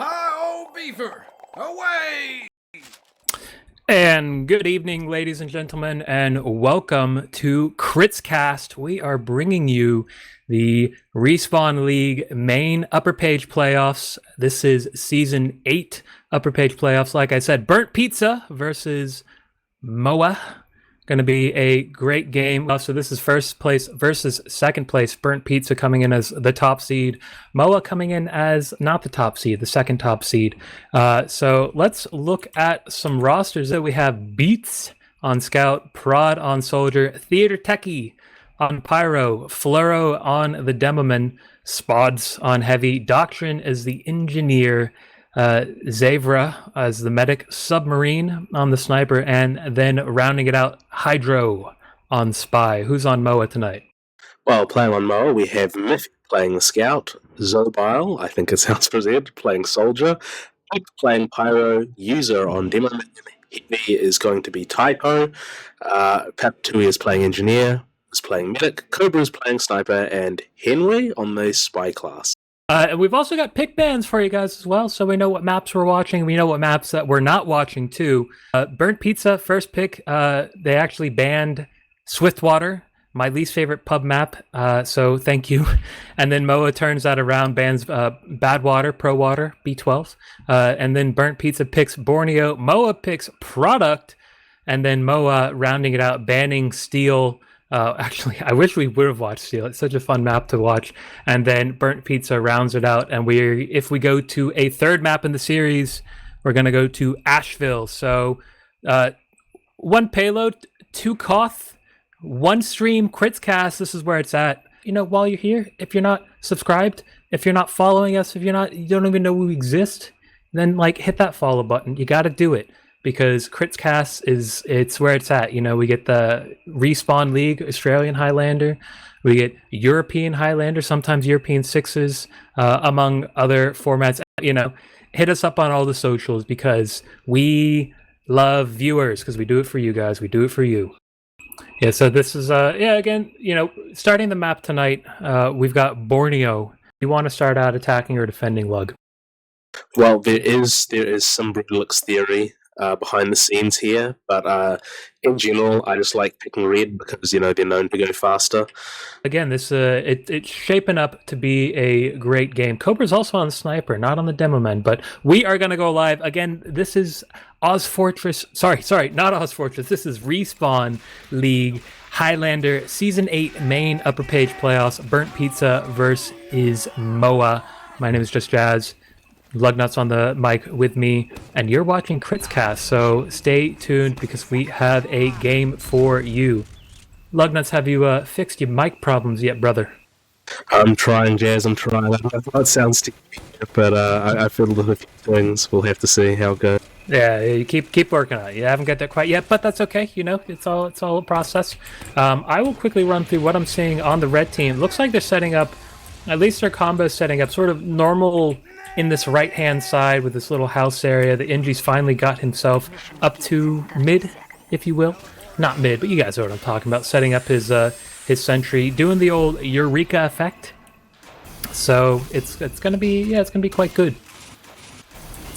Hi-oh, beaver! Away! And good evening, ladies and gentlemen, and welcome to Critscast. We are bringing you the Respawn League main upper page playoffs. This is season 8 upper page playoffs. Like I said, Burnt Pizza versus Moa. Going to be a great game. So this is first place versus second place. Burnt Pizza coming in as the top seed. Moa coming in as not the top seed, the second top seed. So let's look at some rosters. We have Beats on Scout, Prod on Soldier, Theater Techie on Pyro, Fluoro on the Demoman, Spods on Heavy, Doctrine is the Engineer, Zavra as the Medic, Submarine on the Sniper, and then rounding it out, Hydro on Spy. Who's on Moa tonight? Well, playing on Moa, we have Myth playing the Scout, Zobile, I think it sounds present, playing Soldier, Pip playing Pyro, User on Demo, Heavy is going to be Typo, Paptui is playing Engineer, is playing Medic, Cobra is playing Sniper, and Henry on the Spy class. And we've also got pick bands for you guys as well, so we know what maps we're watching. We know what maps that we're not watching, too. Burnt Pizza, first pick, they actually banned Swiftwater, my least favorite pub map, so thank you. And then Moa turns that around, bans Badwater, Pro Water, B12. And then Burnt Pizza picks Borneo. Moa picks Product, and then Moa rounding it out, banning Steel. Actually, I wish we would have watched Steel. It's such a fun map to watch. And then Burnt Pizza rounds it out. And if we go to a third map in the series, we're going to go to Asheville. So one payload, 2 Koth, 1 stream, Critscast. This is where it's at. You know, while you're here, if you're not subscribed, if you're not following us, if you don't even know we exist, then hit that follow button. You got to do it. Because Critscast it's where it's at. You know, we get the Respawn League Australian Highlander, we get European Highlander, sometimes European Sixes, among other formats. You know, hit us up on all the socials because we love viewers, because we do it for you guys. We do it for you. Yeah, so this is again, you know, starting the map tonight, we've got Borneo. You want to start out attacking or defending, Lug? Well, there is some Brutalix theory behind the scenes here, but in general, I just like picking red because, you know, they're known to go faster. Again, this it's shaping up to be a great game. Cobra's also on the Sniper, not on the Demoman, but we are going to go live. Again, this is Ozfortress. Sorry, not Ozfortress. This is Respawn League Highlander Season 8 main upper page playoffs. Burnt Pizza versus Moa. My name is Just Jazz. Luggnuts on the mic with me, and you're watching Critscast, so stay tuned because we have a game for you. Luggnuts, have you fixed your mic problems yet, brother? I'm trying, Jazz, I'm trying. That sounds sticky, but I fiddled with a few things. We'll have to see how it goes. Yeah, you keep working on it. You haven't got there quite yet, but that's okay. You know, it's all a process. I will quickly run through what I'm seeing on the red team. Looks like they're setting up, at least their combo is setting up sort of normal in this right-hand side with this little house area. The Inji's finally got himself up to mid, if you will. Not mid, but you guys know what I'm talking about. Setting up his sentry, doing the old Eureka effect. So it's gonna be quite good.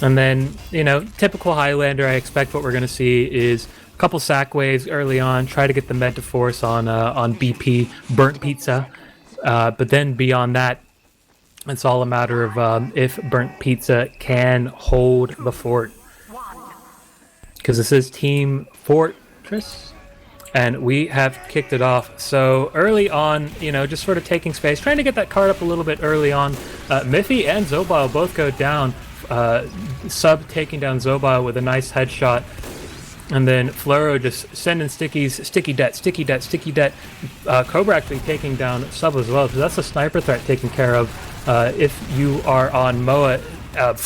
And then, you know, typical Highlander, I expect what we're gonna see is a couple sack waves early on, try to get the med to force on BP, Burnt Pizza. But then beyond that, it's all a matter of if Burnt Pizza can hold the fort. Because this is Team Fortress, and we have kicked it off. So early on, you know, just sort of taking space, trying to get that card up a little bit early on. Miffy and Zobile both go down. Sub taking down Zobile with a nice headshot. And then Fluoro just sending stickies, sticky det. Cobra actually taking down Sub as well, because that's a sniper threat taken care of. If you are on Moa, I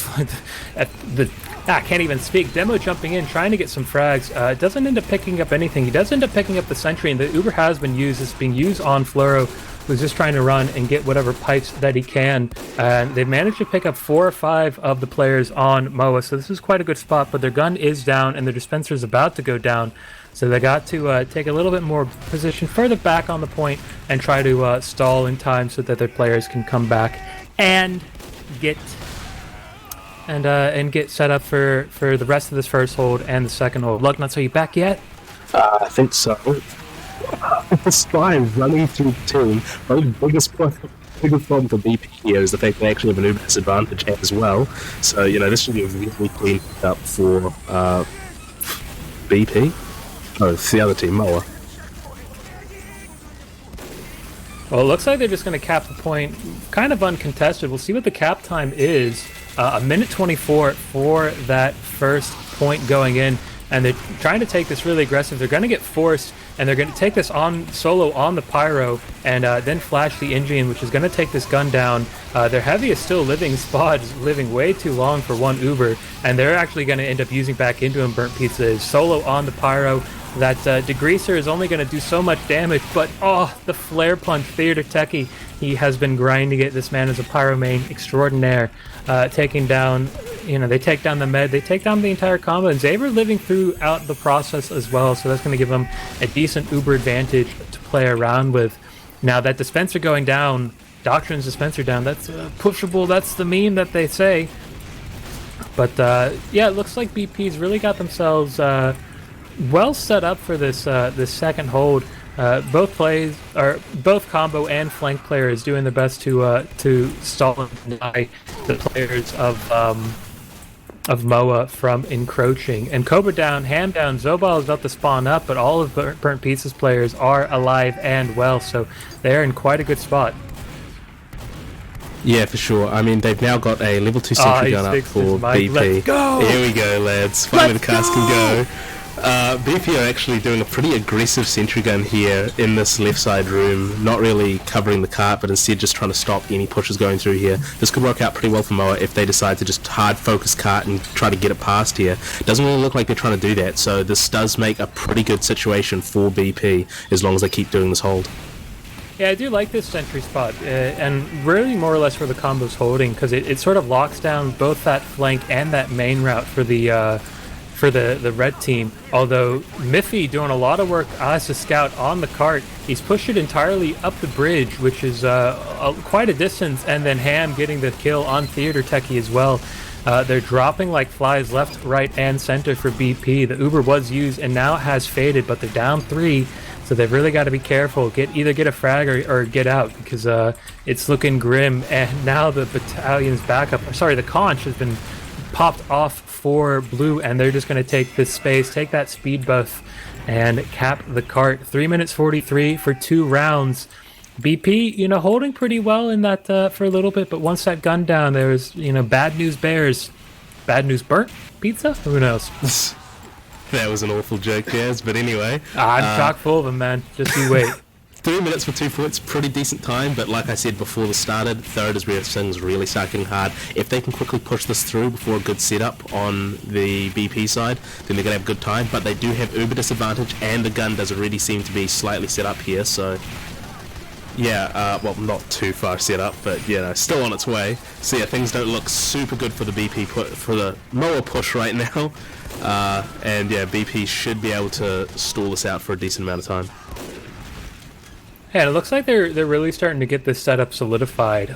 can't even speak. Demo jumping in, trying to get some frags. Doesn't end up picking up anything. He does end up picking up the sentry, and the Uber has been used. It's being used on Fluoro, who's just trying to run and get whatever pipes that he can. And they've managed to pick up 4 or 5 of the players on Moa, so this is quite a good spot, but their gun is down, and their dispenser is about to go down. So they got to take a little bit more position further back on the point and try to stall in time so that their players can come back and get and get set up for the rest of this first hold and the second hold. Luggnuts, are you back yet? I think so. Spy running through the team. Probably the biggest problem for BP here is the fact they actually have an uber disadvantage as well. So, this should be a really clean up for BP. Oh, it's the other team, Moa. Well, it looks like they're just going to cap the point kind of uncontested. We'll see what the cap time is. A minute 24 for that first point going in. And they're trying to take this really aggressive. They're going to get forced, and they're going to take this on solo on the Pyro, and then flash the engine, which is going to take this gun down. Their heavy is still living. Spod is living way too long for one Uber, and they're actually going to end up using back into him. Burnt Pizza is solo on the Pyro. That degreaser is only going to do so much damage, but the flare punch, Theater Techie, he has been grinding it. This man is a Pyro main extraordinaire, taking down, they take down the med, they take down the entire combo, and Xavier living throughout the process as well, so that's going to give him a decent Uber advantage to play around with. Now that dispenser going down, Doctrine's dispenser down, that's pushable, that's the meme that they say. But it looks like BP's really got themselves well set up for this this second hold. Both combo and flank players doing their best to stall and deny the players of MOA from encroaching. And Cobra down, Ham down, Zobal is about to spawn up, but all of Burnt Pizza's players are alive and well, so they're in quite a good spot. Yeah, for sure. I mean, they've now got a level 2 sentry gun up for BP. Let's go! Here we go, lads. Finally the cast can go. BP are actually doing a pretty aggressive sentry gun here in this left side room, not really covering the cart, but instead just trying to stop any pushes going through here. This could work out pretty well for Moa if they decide to just hard focus cart and try to get it past here. Doesn't really look like they're trying to do that, so this does make a pretty good situation for BP as long as they keep doing this hold. Yeah, I do like this sentry spot, and really more or less where the combo's holding, because it sort of locks down both that flank and that main route for the red team. Although Miffy doing a lot of work as a scout on the cart, he's pushed it entirely up the bridge, which is quite a distance, and then Ham getting the kill on Theater Techie as well. They're dropping like flies left, right, and center for BP. The Uber was used and now has faded, but they're down 3. So they've really got to be careful. Either get a frag or get out, because it's looking grim. And now the battalion's backup, the conch has been popped off for blue, and they're just going to take this space, take that speed buff, and cap the cart. 3 minutes 43 for 2 rounds. BP, holding pretty well in that for a little bit, but once that gun down, there's, bad news bears. Bad news burnt pizza? Who knows? That was an awful joke, Jazz, but anyway. I'm chock full of them, man. Just you wait. 3 minutes for 2 points, pretty decent time, but like I said before this started, third is where things really start getting hard. If they can quickly push this through before a good setup on the BP side, then they're going to have a good time, but they do have uber disadvantage, and the gun does already seem to be slightly set up here, so yeah, well, not too far set up, but still on its way. So yeah, things don't look super good for the BP for the Moa push right now. And yeah, BP should be able to stall this out for a decent amount of time. Yeah, it looks like they're really starting to get this setup solidified.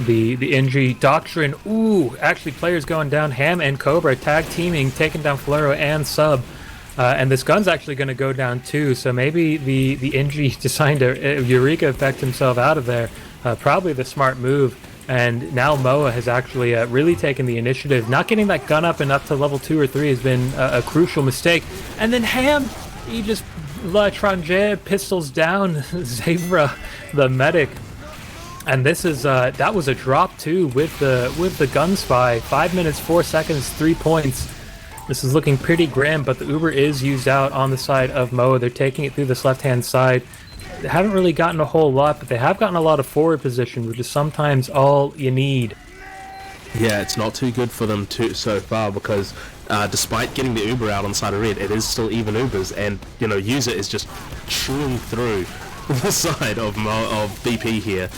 The NG Doctrine, actually players going down, Ham and Cobra tag teaming, taking down Flero and Sub. And this gun's actually going to go down too, so maybe the NG decided to Eureka effect himself out of there. Probably the smart move. And now Moa has actually really taken the initiative. Not getting that gun up and up to level 2 or 3 has been a crucial mistake. And then Ham, he just La Trange pistols down Zavra, the medic. And this is that was a drop too with the gun spy. 5 minutes 4 seconds, 3 points. This is looking pretty grim, but the Uber is used out on the side of Moa. They're taking it through this left-hand side. They haven't really gotten a whole lot, but they have gotten a lot of forward position, which is sometimes all you need. Yeah, it's not too good for them so far, because despite getting the Uber out on the side of red, it is still even Ubers, and user is just chewing through the side of BP here,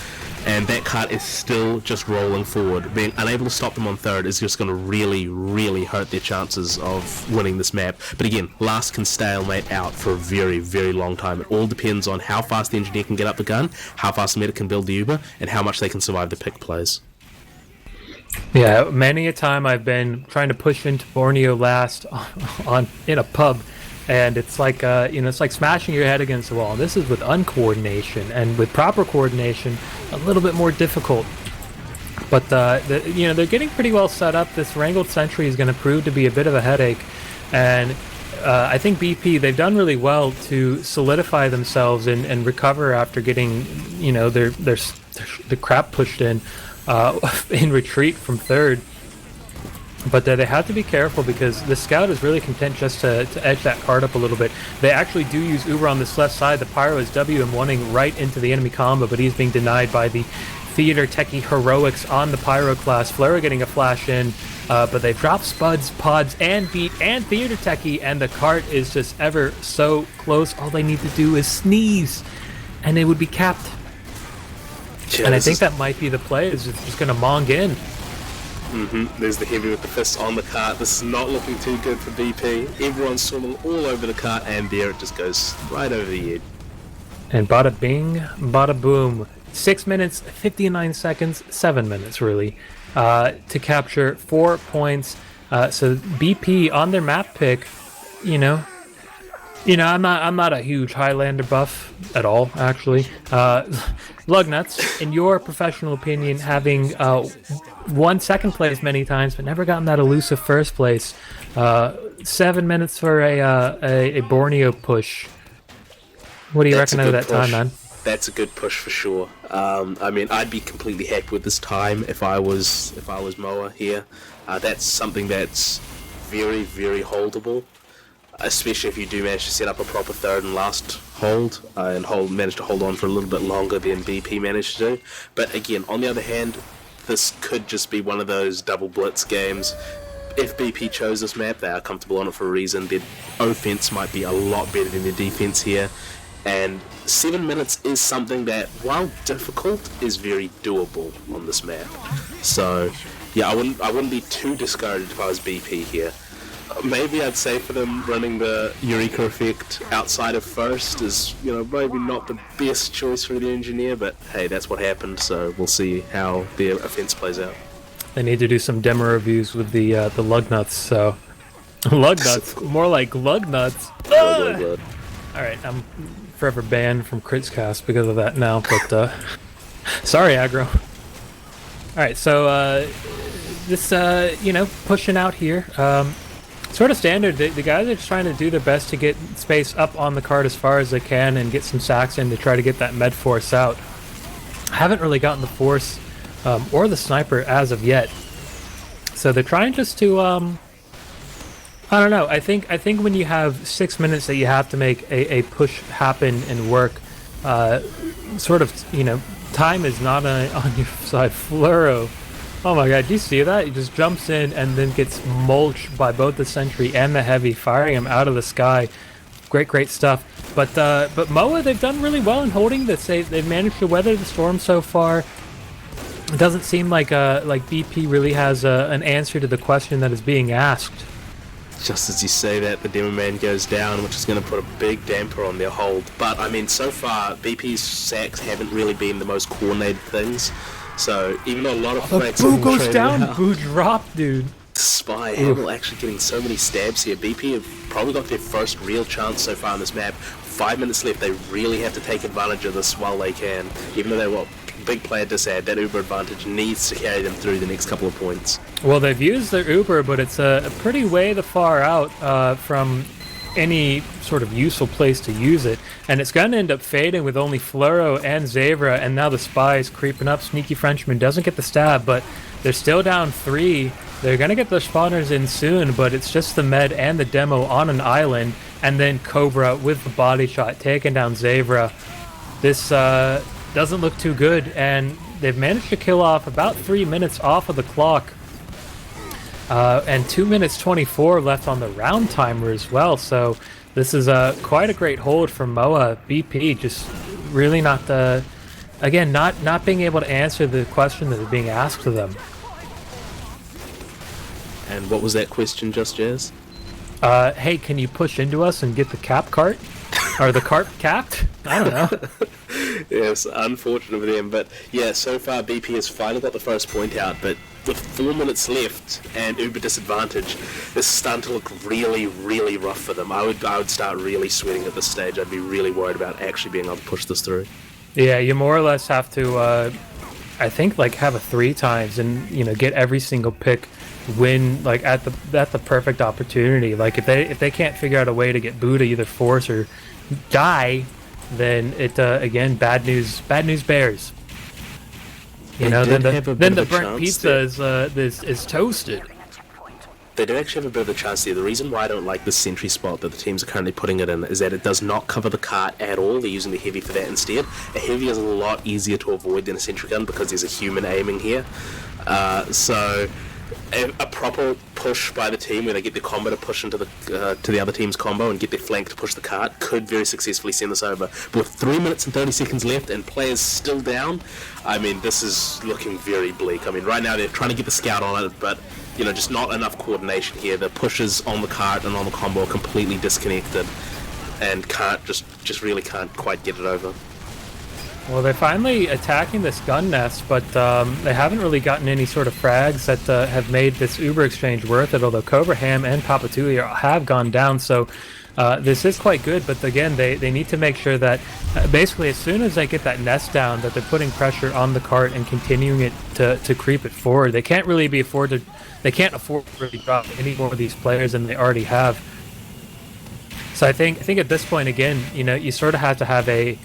and that cart is still just rolling forward. Being unable to stop them on third is just going to really, really hurt their chances of winning this map. But again, last can stalemate out for a very, very long time. It all depends on how fast the engineer can get up the gun, how fast the medic can build the Uber, and how much they can survive the pick plays. Yeah, many a time I've been trying to push into Borneo last in a pub, and it's like it's like smashing your head against the wall. This is with uncoordination, and with proper coordination, a little bit more difficult. But they're getting pretty well set up. This Wrangled Sentry is going to prove to be a bit of a headache, and I think BP, they've done really well to solidify themselves and recover after getting the crap pushed in retreat from third. But they have to be careful because the scout is really content just to edge that card up a little bit. They actually do use Uber on this left side. The Pyro is WM1ing right into the enemy combo, but he's being denied by the Theater Techie Heroics on the Pyro class. Flare getting a flash in, but they've dropped Spuds, Pods, and Beat, and Theater Techie, and the cart is just ever so close. All they need to do is sneeze, and they would be capped. Yeah, and I think that might be the play, is it's just going to Mong in. There's the heavy with the fist on the cart. This is not looking too good for BP. Everyone's swimming all over the cart, and there it just goes right over the edge. And bada bing, bada boom. 6 minutes, 59 seconds, 7 minutes really, to capture 4 points. So BP on their map pick, I'm not a huge Highlander buff at all, actually. Luggnuts, in your professional opinion, having won second place many times, but never gotten that elusive first place. 7 minutes for a Borneo push. What do you reckon of that time, man? That's a good push for sure. I'd be completely happy with this time if I was Moa here. That's something that's very, very holdable, especially if you do manage to set up a proper third and last hold and manage to hold on for a little bit longer than BP managed to do. But again, on the other hand, this could just be one of those double blitz games. If BP chose this map, they are comfortable on it for a reason. Their offense might be a lot better than their defense here. And 7 minutes is something that, while difficult, is very doable on this map. So, yeah, I wouldn't be too discouraged if I was BP here. Maybe I'd say for them running the Eureka effect outside of first is, maybe not the best choice for the engineer, but hey, that's what happened, so we'll see how their offense plays out. They need to do some demo reviews with the Luggnuts, so... Luggnuts? More like Luggnuts. Alright, I'm forever banned from Critscast because of that now, but sorry, aggro. Alright, so this pushing out here, sort of standard. The guys are just trying to do their best to get space up on the card as far as they can and get some sacks in to try to get that med force out. Haven't really gotten the force or the sniper as of yet, so they're trying just to I don't know. I think when you have 6 minutes that you have to make a push happen and work, time is not on your side. Fluro, oh my god, do you see that? He just jumps in and then gets mulched by both the sentry and the heavy, firing him out of the sky. Great stuff. But Moa, they've done really well in holding this. They've managed to weather the storm so far. It doesn't seem like BP really has an answer to the question that is being asked. Just as you say that, the Demo Man goes down, which is going to put a big damper on their hold. But, so far, BP's sacks haven't really been the most coordinated things. So, even though a lot of flags... Boo goes down! Boo dropped, dude! Spy Hamill actually getting so many stabs here. BP have probably got their first real chance so far on this map. 5 minutes left, they really have to take advantage of this while they can. Even though they were big player disad, that Uber advantage needs to carry them through the next couple of points. Well, they've used their Uber, but it's a pretty way the far out from any sort of useful place to use it, and it's going to end up fading with only Fluro and Zavra, and now the Spy is creeping up. Sneaky Frenchman doesn't get the stab, but they're still down 3. They're going to get their spawners in soon, but it's just the med and the demo on an island, and then Cobra with the body shot taking down Zavra. This doesn't look too good, and they've managed to kill off about 3 minutes off of the clock. And 2 minutes 24 left on the round timer as well, so this is quite a great hold from Moa. BP just really not being able to answer the question that is being asked of them. And what was that question, Just Jazz? Hey, can you push into us and get the cap cart? Or the cart capped? I don't know. Yes, unfortunate for them, but yeah, so far BP has finally got the first point out, but with 4 minutes left and uber disadvantage, this is starting to look really, really rough for them. I would start really sweating at this stage. I'd be really worried about actually being able to push this through. Yeah, you more or less have to, I think, like have a 3 times and get every single pick, win like at the perfect opportunity. Like if they can't figure out a way to get Buddha either force or die, then it again bad news bears. Then the burnt pizza is toasted. They do actually have a bit of a chance there. The reason why I don't like the sentry spot that the teams are currently putting it in is that it does not cover the cart at all. They're using the heavy for that instead. A heavy is a lot easier to avoid than a sentry gun because there's a human aiming here. So a proper push by the team where they get the combo to push into to the other team's combo and get their flank to push the cart could very successfully send this over. But with 3 minutes and 30 seconds left and players still down, I mean, this is looking very bleak. I mean, right now they're trying to get the scout on it, but just not enough coordination here. The pushes on the cart and on the combo are completely disconnected and just really can't quite get it over. Well, they're finally attacking this gun nest, but they haven't really gotten any sort of frags that have made this Uber exchange worth it, although Cobra Ham and Papatui have gone down, so this is quite good. But again, they need to make sure that basically as soon as they get that nest down, that they're putting pressure on the cart and continuing it to creep it forward. They can't really afford to really drop any more of these players than they already have. So I think at this point, again, you sort of have to have a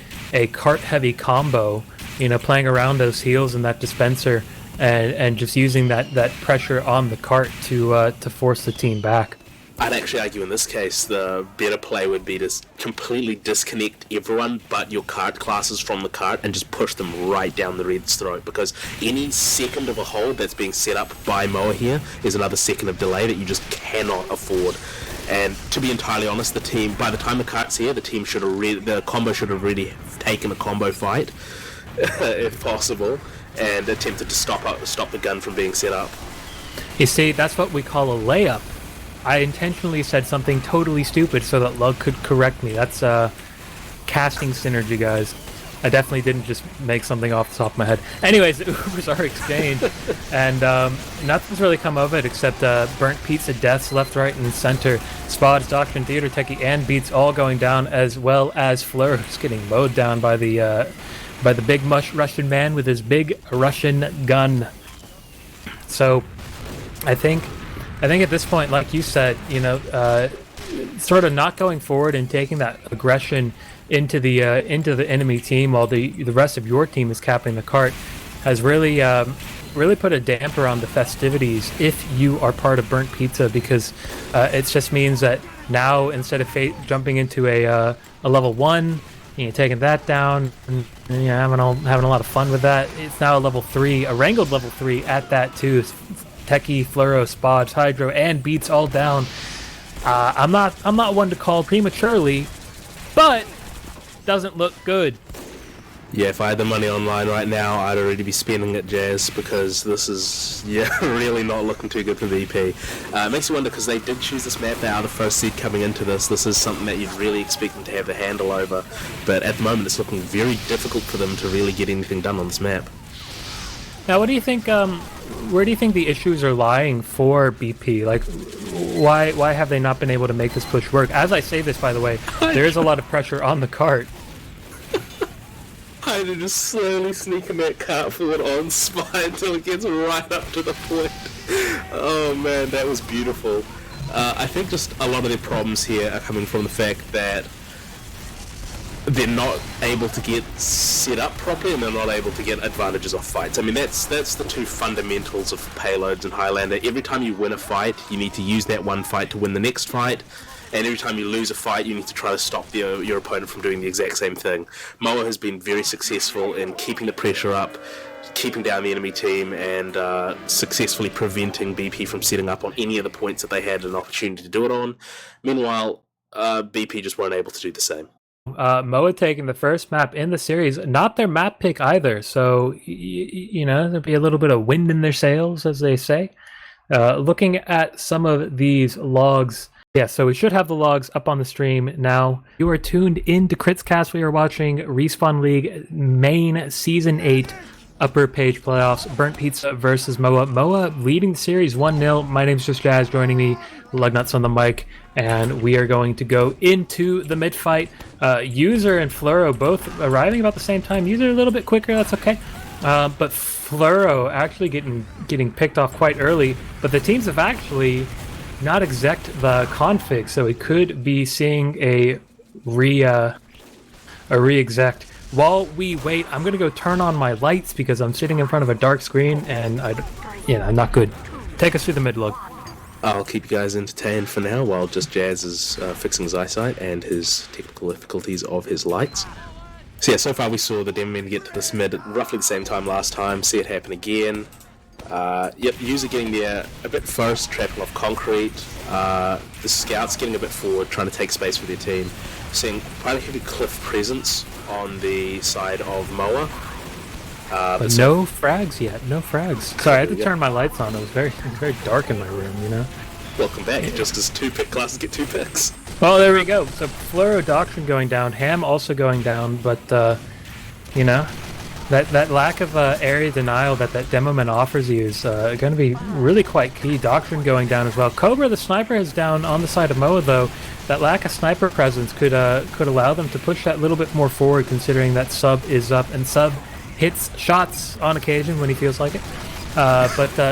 cart-heavy combo, playing around those heals and that dispenser, and just using that pressure on the cart to force the team back. I'd actually argue in this case the better play would be to completely disconnect everyone but your cart classes from the cart and just push them right down the red's throat, because any second of a hold that's being set up by Moa here is another second of delay that you just cannot afford. And to be entirely honest, the team, by the time the cart's here, the combo should have already taken a combo fight, if possible, and attempted to stop the gun from being set up. You see, that's what we call a layup. I intentionally said something totally stupid so that Lug could correct me. That's casting synergy, guys. I definitely didn't just make something off the top of my head. Anyways, the Ubers are exchanged, and nothing's really come of it except burnt pizza deaths left, right, and center. Spots, Doctrine, Theater Techie, and Beats all going down, as well as Fleurs getting mowed down by the big Russian man with his big Russian gun. So, I think at this point, like you said, sort of not going forward and taking that aggression into the enemy team while the rest of your team is capping the cart has really put a damper on the festivities if you are part of Burnt Pizza, because it just means that now instead of jumping into a level 1, taking that down and having a lot of fun with that, it's now a level 3, a wrangled level 3 at that too. Techie, Fluoro, Spodge, Hydro, and Beats all down. I'm not one to call prematurely, but doesn't look good. Yeah, if I had the money online right now, I'd already be spending it, Jazz, because this is really not looking too good for VP. It makes you wonder, because they did choose this map. They are the first seed coming into this. This is something that you'd really expect them to have the handle over, but at the moment it's looking very difficult for them to really get anything done on this map. Now, what do you think? Where do you think the issues are lying for BP? Like, why have they not been able to make this push work? As I say this, by the way, there is a lot of pressure on the cart. I just slowly sneaking that cart forward on Spy until it gets right up to the point. Oh man, that was beautiful. I think just a lot of their problems here are coming from the fact that they're not able to get set up properly, and they're not able to get advantages off fights. I mean, that's the two fundamentals of payloads in Highlander. Every time you win a fight, you need to use that one fight to win the next fight, and every time you lose a fight, you need to try to stop your opponent from doing the exact same thing. Moa has been very successful in keeping the pressure up, keeping down the enemy team, and successfully preventing BP from setting up on any of the points that they had an opportunity to do it on. Meanwhile, BP just weren't able to do the same. Moa taking the first map in the series, not their map pick either, so there'll be a little bit of wind in their sails, as they say. Looking at some of these logs, so we should have the logs up on the stream now. You are tuned in to Critscast. We are watching Respawn League Main Season 8 upper page playoffs. Burnt Pizza versus Moa. Moa leading the series 1-0. My name's just Jazz, joining me, Luggnuts on the mic, and we are going to go into the mid fight. User and Fluro both arriving about the same time. User a little bit quicker, that's okay. But Fluro actually getting picked off quite early. But the teams have actually not exec the config, so we could be seeing a re-exec. While we wait, I'm gonna go turn on my lights because I'm sitting in front of a dark screen and I'm not good. Take us through the mid log. I'll keep you guys entertained for now while just Jazz is fixing his eyesight and his technical difficulties of his lights. So yeah, so far we saw the demo men get to this mid at roughly the same time last time. See it happen again. User getting there a bit first, trapping off concrete. The scouts getting a bit forward, trying to take space for their team. Seeing quite a heavy cliff presence on the side of Moa. But no frags yet, no frags. Sorry, I had to turn my lights on. It was very dark in my room, you know? Welcome back, just as 2 pick classes get 2 picks. Oh, there we go. So Fluro Doctrine going down, Ham also going down, but, you know, that lack of area denial that demo man offers you is going to be really quite key. Doctrine going down as well. Cobra, the sniper, is down on the side of Moa, though. That lack of sniper presence could allow them to push that little bit more forward, considering that Sub is up, and Sub hits shots on occasion when he feels like it.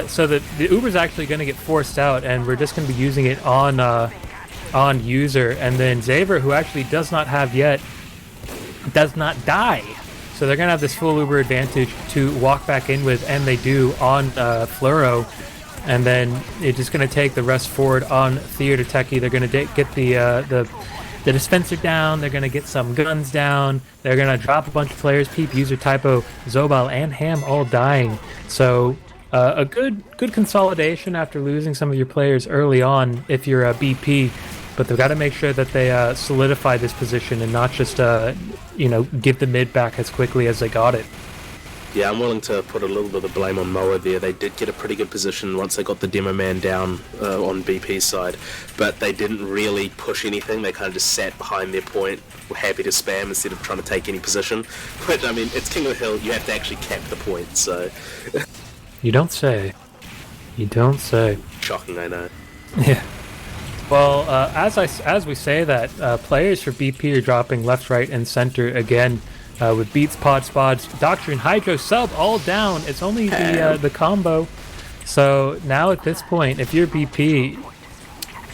So the Uber's actually going to get forced out, and we're just going to be using it on User, and then Xavier, who actually does not have yet, does not die. So they're going to have this full Uber advantage to walk back in with, and they do on Fluro. And then it's just going to take the rest forward on Theater Techie. They're going to get the dispenser down. They're going to get some guns down. They're going to drop a bunch of players. Peep, User, Typo, Zobal, and Ham all dying. So a good consolidation after losing some of your players early on if you're a BP. But they've got to make sure that they solidify this position and not just give the mid back as quickly as they got it. Yeah, I'm willing to put a little bit of blame on Moa there. They did get a pretty good position once they got the demo man down on BP's side, but they didn't really push anything. They kind of just sat behind their point, were happy to spam instead of trying to take any position. But, I mean, it's King of the Hill. You have to actually cap the point, so... You don't say. You don't say. Shocking, I know. Yeah. Well, as we say that, players for BP are dropping left, right, and center again. With Beats, Pod, Spods, Doctrine, Hydro, Sub, all down. It's only the combo. So now at this point, if you're BP,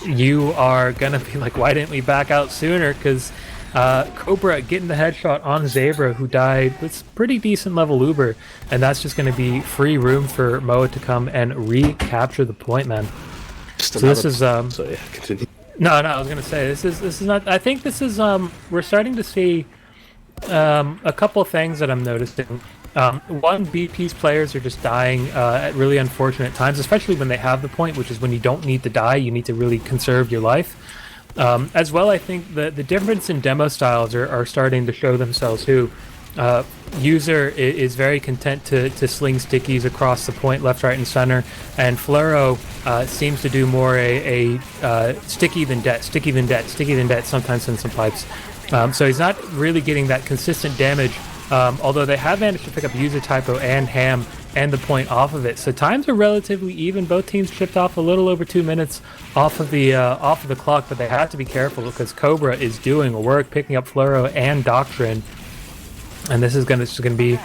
you are going to be like, why didn't we back out sooner? Because Cobra getting the headshot on Zabra, who died with pretty decent level Uber. And that's just going to be free room for Moa to come and recapture the point, man. This is... continue. No, I was going to say, this is not... I think this is... we're starting to see... a couple of things that I'm noticing. One, BP's players are just dying at really unfortunate times, especially when they have the point, which is when you don't need to die, you need to really conserve your life. As well, I think the difference in demo styles are starting to show themselves too. User is very content to sling stickies across the point, left, right, and center, and Fluro seems to do more a sticky than debt, sticky than debt, sticky than debt, sometimes in some pipes. So he's not really getting that consistent damage, although they have managed to pick up User, Typo, and Ham and the point off of it. So times are relatively even. Both teams chipped off a little over 2 minutes off of the clock, but they have to be careful because Cobra is doing work, picking up Fluro and Doctrine, and this is going to be,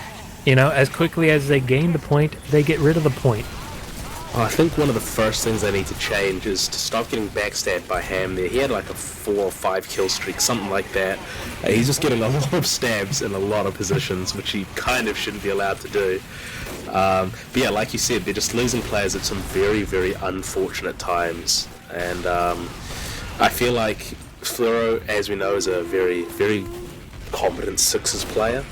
as quickly as they gain the point, they get rid of the point. I think one of the first things they need to change is to stop getting backstabbed by Ham there. He had like a 4 or 5 kill streak, something like that. He's just getting a lot of stabs in a lot of positions, which he kind of shouldn't be allowed to do. But yeah, like you said, they're just losing players at some very, very unfortunate times. And I feel like Fluro, as we know, is a very, very competent Sixers player.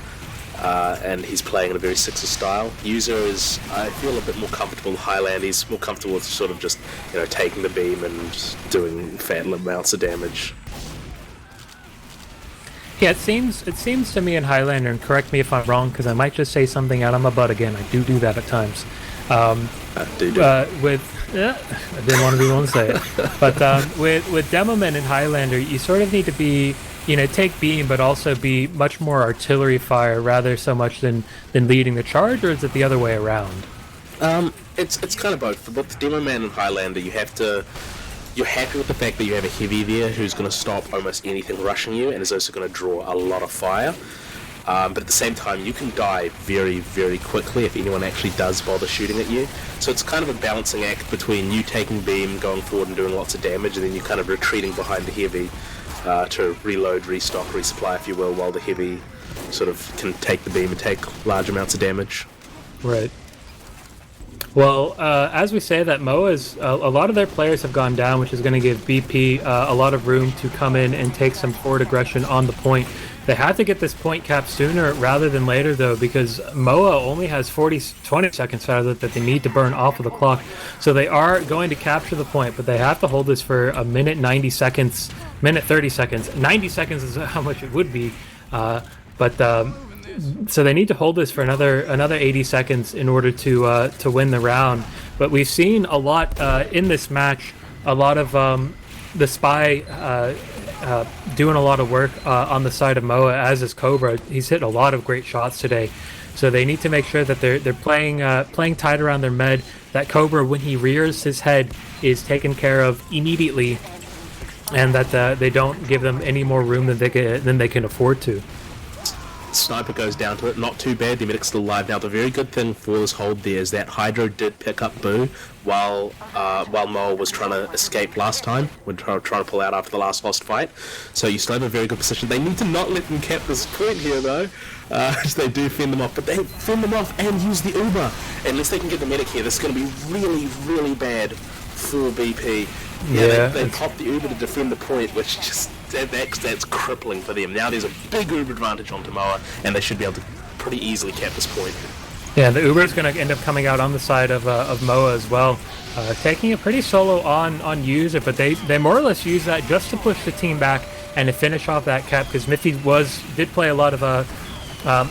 And he's playing in a very Sixer style. User is, I feel, a bit more comfortable with Highlander. He's more comfortable with sort of just, taking the beam and doing fat amounts of damage. Yeah, it seems to me in Highlander, and correct me if I'm wrong, because I might just say something out of my butt again. I do that at times. I didn't want to be the one to say it. But with Demoman in Highlander, you sort of need to be take beam, but also be much more artillery fire rather so much than leading the charge, or is it the other way around? It's kind of both. With the Demo Man and Highlander, you're happy with the fact that you have a heavy there who's going to stop almost anything rushing you, and is also going to draw a lot of fire. But at the same time, you can die very, very quickly if anyone actually does bother shooting at you. So it's kind of a balancing act between you taking beam, going forward and doing lots of damage, and then you kind of retreating behind the heavy to reload, restock, resupply, if you will, while the heavy sort of can take the beam and take large amounts of damage. Right. Well, as we say that, MOA's a lot of their players have gone down, which is going to give BP a lot of room to come in and take some forward aggression on the point. They have to get this point cap sooner rather than later, though, because MOA only has 20 seconds out of it that they need to burn off of the clock. So they are going to capture the point, but they have to hold this for a minute 90 seconds, minute 30 seconds. 90 seconds is how much it would be, so they need to hold this for another 80 seconds in order to win the round. But we've seen a lot in this match, a lot of the Spy doing a lot of work on the side of MOA, as is Cobra. He's hit a lot of great shots today, so they need to make sure that they're playing tight around their med. That Cobra, when he rears his head, is taken care of immediately, and that they don't give them any more room than they can afford to. Sniper goes down to it, not too bad. The medic's still alive. Now, the very good thing for this hold there is that Hydro did pick up Boo while Moa was trying to escape last time, when trying to pull out after the last lost fight. So you still have a very good position. They need to not let them cap this point here, though. They do fend them off, but they fend them off and use the Uber. Unless they can get the medic here, this is going to be really, really bad for BP. Yeah, they pop the Uber to defend the point, which just that's crippling for them. Now there's a big Uber advantage onto Moa, and they should be able to pretty easily cap this point. Yeah, the Uber is going to end up coming out on the side of MOA as well, taking a pretty solo on User, but they more or less use that just to push the team back and to finish off that cap, because Miffy did play a lot of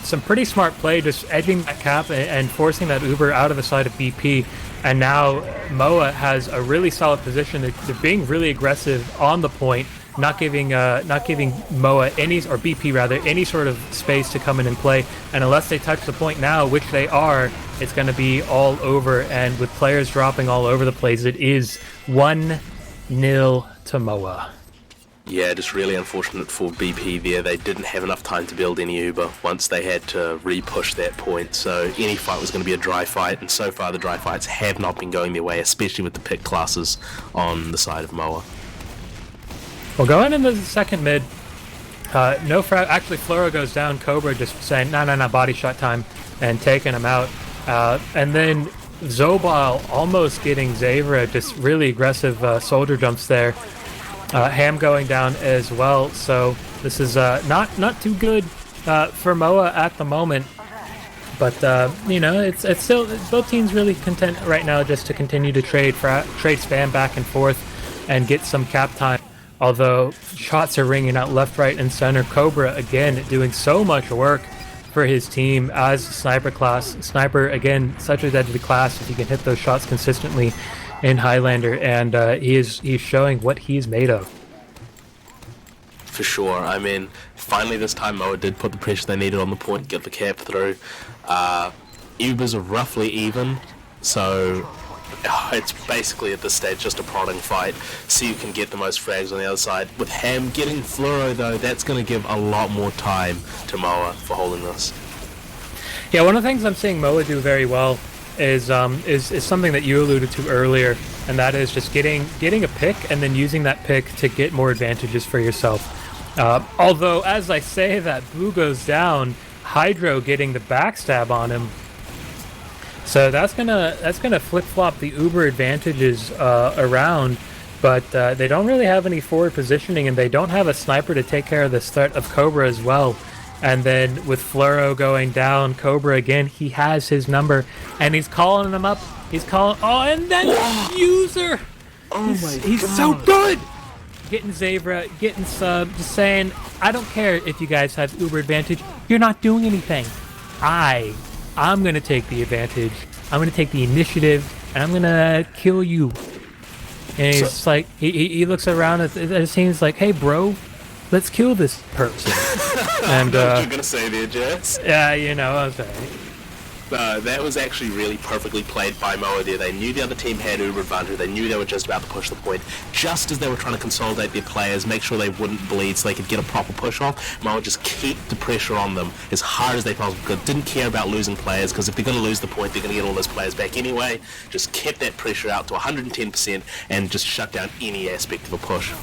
some pretty smart play, just edging that cap and forcing that Uber out of the side of BP. And now MOA has a really solid position. They're being really aggressive on the point, not giving MOA or BP rather any sort of space to come in and play. And unless they touch the point now, which they are, it's going to be all over. And with players dropping all over the place, it is 1-0 to MOA. Yeah, just really unfortunate for BP there. They didn't have enough time to build any Uber once they had to re-push that point, so any fight was going to be a dry fight, and so far the dry fights have not been going their way, especially with the pick classes on the side of MOA. Well, going into the second mid, actually Flora goes down, Cobra just saying, no, body shot time, and taking him out. And then Zobal almost getting Zavra, just really aggressive soldier jumps there. Ham going down as well, so this is not too good for MOA at the moment. But it's still, both teams really content right now just to continue to trade spam back and forth and get some cap time. Although shots are ringing out left, right, and center. Cobra again doing so much work for his team as sniper class. Sniper again, such a deadly class if you can hit those shots consistently in Highlander, and he's showing what he's made of. For sure. I mean, finally this time MOA did put the pressure they needed on the point, get the cap through. Ubers are roughly even, so it's basically at this stage just a prodding fight, so you can get the most frags on the other side. With Ham getting Fluoro though, that's going to give a lot more time to MOA for holding this. Yeah, one of the things I'm seeing MOA do very well is something that you alluded to earlier, and that is just getting a pick and then using that pick to get more advantages for yourself. Although, as I say that, Boo goes down, Hydro getting the backstab on him. So that's gonna flip-flop the Uber advantages around, but they don't really have any forward positioning, and they don't have a sniper to take care of this threat of Cobra as well. And then with Fluoro going down, Cobra again, he has his number, and he's calling him up. He's calling, and then User! He's so good! Getting Zavra, getting sub, just saying, I don't care if you guys have Uber advantage, you're not doing anything. I'm gonna take the advantage, I'm gonna take the initiative, and I'm gonna kill you. And he's like, he looks around at his team, he's like, hey bro, let's kill this person. And I know what you're gonna say there, Jess. yeah, you know, I was like, That was actually really perfectly played by Moa there. They knew the other team had uber advantage. They knew they were just about to push the point. Just as they were trying to consolidate their players, make sure they wouldn't bleed so they could get a proper push off, Moa just kept the pressure on them as hard as they possibly could. Didn't care about losing players, because if they're going to lose the point, they're going to get all those players back anyway. Just kept that pressure out to 110% and just shut down any aspect of a push.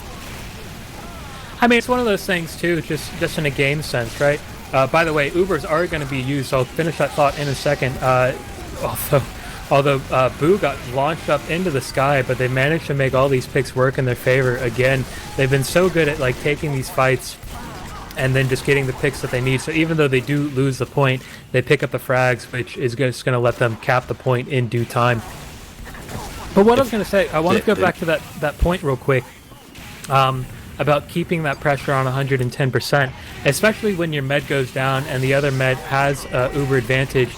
I mean, it's one of those things too, just in a game sense, right? By the way, Ubers are going to be used, so I'll finish that thought in a second. Although Boo got launched up into the sky, but they managed to make all these picks work in their favor. Again, they've been so good at like taking these fights and then just getting the picks that they need. So even though they do lose the point, they pick up the frags, which is just going to let them cap the point in due time. But what I was going to say, I want to go back to that point real quick. About keeping that pressure on 110%, especially when your med goes down and the other med has uber advantage.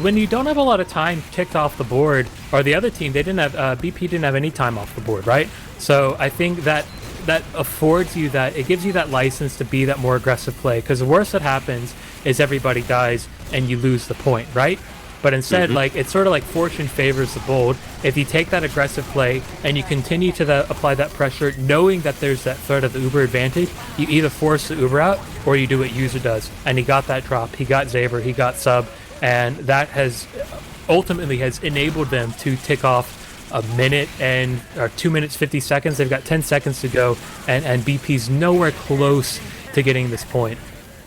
When you don't have a lot of time ticked off the board, or the other team, they didn't have BP didn't have any time off the board, right? So I think that affords you that, it gives you that license to be that more aggressive play, because the worst that happens is everybody dies and you lose the point, right? But instead, like, it's sort of like fortune favors the bold. If you take that aggressive play and you continue to apply that pressure, knowing that there's that threat of the uber advantage, you either force the uber out or you do what user does. And he got that drop, he got Zaber, he got sub, and that has ultimately has enabled them to tick off a minute or 2 minutes 50 seconds. They've got 10 seconds to go, and BP's nowhere close to getting this point.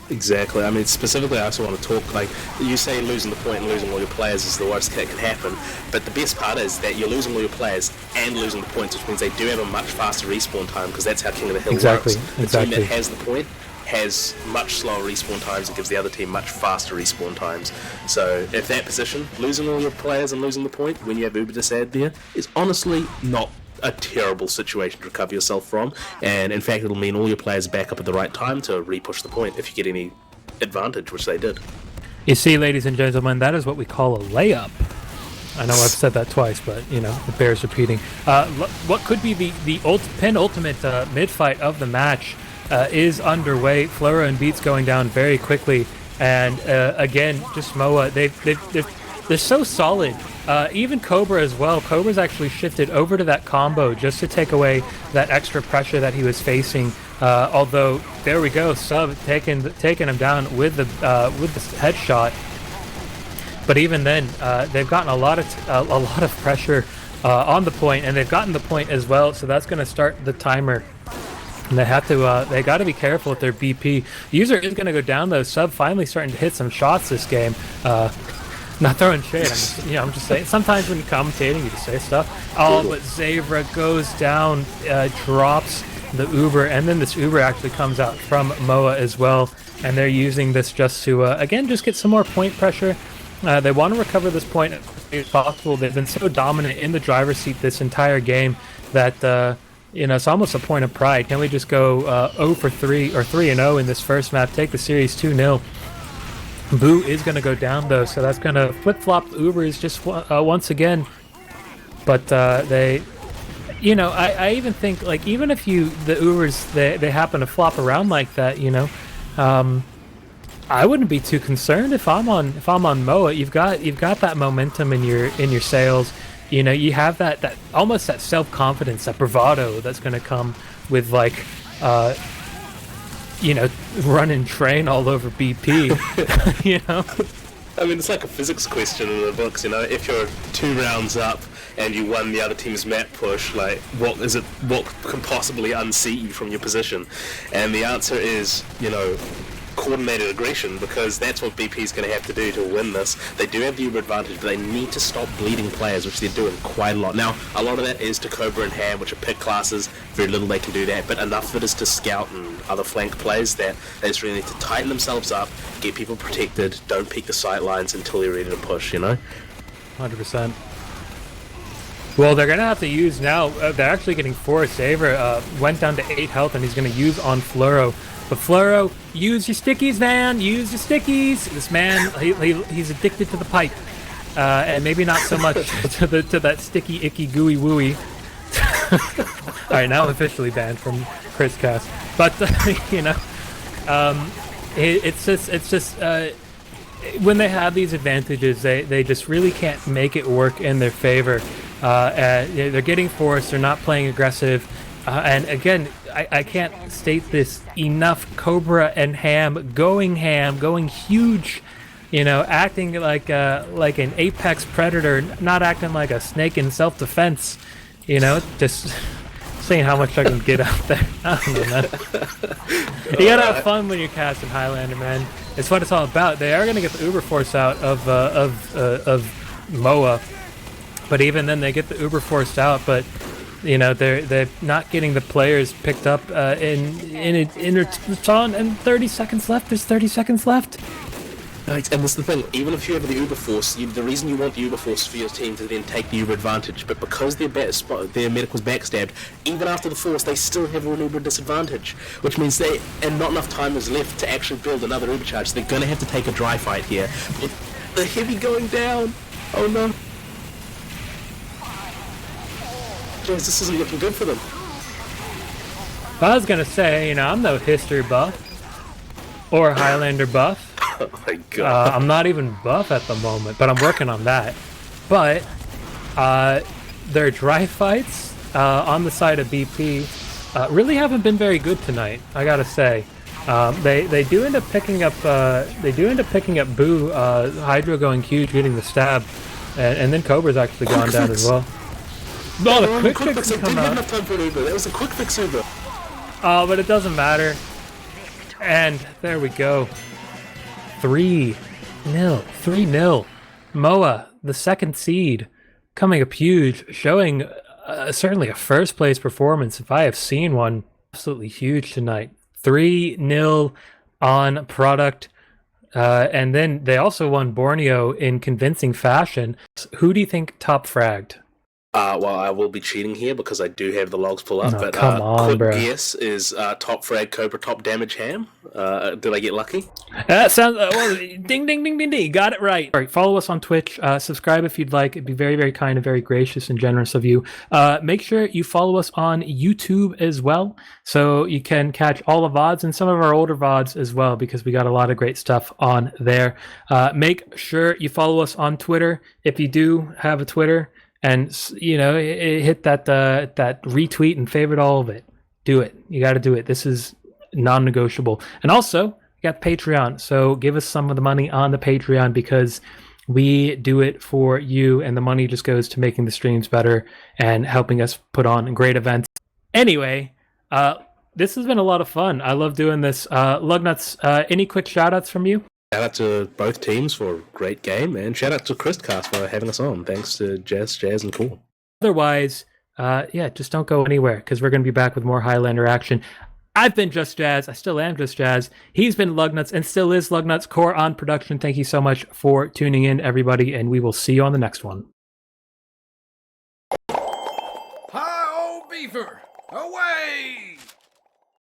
Exactly. I mean, specifically, I also want to talk, like, you say losing the point and losing all your players is the worst that can happen, but the best part is that you're losing all your players and losing the points, which means they do have a much faster respawn time, because that's how King of the Hill works. The team that has the point has much slower respawn times and gives the other team much faster respawn times. So if that position, losing all your players and losing the point when you have Uber Disad there, is honestly not a terrible situation to recover yourself from, and in fact it'll mean all your players back up at the right time to re-push the point if you get any advantage, which they did. You see, ladies and gentlemen, that is what we call a layup. I know I've said that twice, but you know, it bears repeating. What could be the penultimate mid-fight of the match is underway. Flora and Beats going down very quickly, and again, just Moa, they're so solid. Even Cobra as well. Cobra's actually shifted over to that combo just to take away that extra pressure that he was facing. Although there we go, Sub taking him down with the headshot. But even then, they've gotten a lot of pressure on the point, and they've gotten the point as well. So that's going to start the timer. And they have to. They got to be careful with their BP. User is going to go down though. Sub finally starting to hit some shots this game. Not throwing shade. I'm just saying. Sometimes when you're commentating, you just say stuff. Oh, but Zavra goes down, drops the Uber, and then this Uber actually comes out from Moa as well. And they're using this just to again just get some more point pressure. They want to recover this point as quickly as possible. They've been so dominant in the driver's seat this entire game that it's almost a point of pride. Can we just go 0 for 3 or 3-0 in this first map? Take the series 2-0. Boo is going to go down though, so that's going to flip-flop the Ubers just once again. But I even think, like, even if the Ubers they happen to flop around like that, I wouldn't be too concerned if I'm on Moa. You've got that momentum in your sails. You have that almost that self-confidence, that bravado that's going to come with like run and train all over BP. I mean, it's like a physics question in the books, if you're 2 rounds up and you won the other team's map push, like, what can possibly unseat you from your position? And the answer is, coordinated aggression, because that's what BP is going to have to do to win this. They do have the Uber advantage, but they need to stop bleeding players, which they're doing quite a lot. Now, a lot of that is to Cobra and Ham, which are pick classes. Very little they can do that, but enough of it is to Scout and other flank plays that they just really need to tighten themselves up, get people protected, don't peek the sight lines until they're ready to push, 100%. Well, they're going to have to use now. They're actually getting forced. Saver went down to 8 health, and he's going to use on Floro. But Floro, use your stickies, man. Use your stickies. This man, he's addicted to the pipe, and maybe not so much to that sticky, icky, gooey, wooey. All right, now I'm officially banned from Chris Cast. But you know, it's just when they have these advantages, they just really can't make it work in their favor. They're getting forced. They're not playing aggressive. And again, I can't state this enough. Cobra and Ham, going huge. You know, acting like an apex predator, not acting like a snake in self-defense. You know, just saying how much I can get out there. I don't know, man. You gotta have fun when you're casting Highlander, man. It's what it's all about. They are gonna get the Uber Force out of Moa, but even then they get the Uber Force out. But you know, they're not getting the players picked up it's on, and 30 seconds left. There's 30 seconds left. Right, and that's the thing, even if you have the Uber Force, the reason you want the Uber Force for your team to then take the Uber advantage, but because their medic was backstabbed, even after the Force, they still have an Uber disadvantage, which means and not enough time is left to actually build another Uber charge, so they're going to have to take a dry fight here. With the heavy going down, oh no. James, this isn't looking good for them. I was gonna say, you know, I'm no history buff or Highlander buff. Oh my god. I'm not even buff at the moment, but I'm working on that. But their dry fights on the side of BP really haven't been very good tonight, I gotta say. They do end up picking up Boo, Hydra going huge, getting the stab, and then Cobra's actually gone down as well. No, the quick fix didn't have enough time for an Uber. That was a quick fix Uber. Oh, but it doesn't matter. And there we go. 3-0. 3-0. Moa, the second seed, coming up huge, showing certainly a first place performance, if I have seen one. Absolutely huge tonight. 3-0 on product. And then they also won Borneo in convincing fashion. Who do you think top fragged? Well, I will be cheating here because I do have the logs pull up, but come on, quick bro. guess is top frag Cobra, top damage Ham. Did I get lucky? That sounds well, ding ding ding ding ding. Got it right. All right, follow us on Twitch. Subscribe if you'd like. It'd be very, very kind and very gracious and generous of you. Make sure you follow us on YouTube as well, so you can catch all the VODs and some of our older VODs as well, because we got a lot of great stuff on there. Make sure you follow us on Twitter if you do have a Twitter. And, you know, hit that retweet and favorite all of it. Do it. You got to do it. This is non-negotiable. And also, you got Patreon. So give us some of the money on the Patreon, because we do it for you. And the money just goes to making the streams better and helping us put on great events. Anyway, this has been a lot of fun. I love doing this. Luggnuts, any quick shout-outs from you? Shout out to both teams for a great game, and shout out to Christcast for having us on. Thanks to Jazz, and Cool. Otherwise, just don't go anywhere, because we're going to be back with more Highlander action. I've been Just Jazz. I still am Just Jazz. He's been Luggnuts and still is Luggnuts. Core on production. Thank you so much for tuning in, everybody, and we will see you on the next one. Hi, old beaver! Away!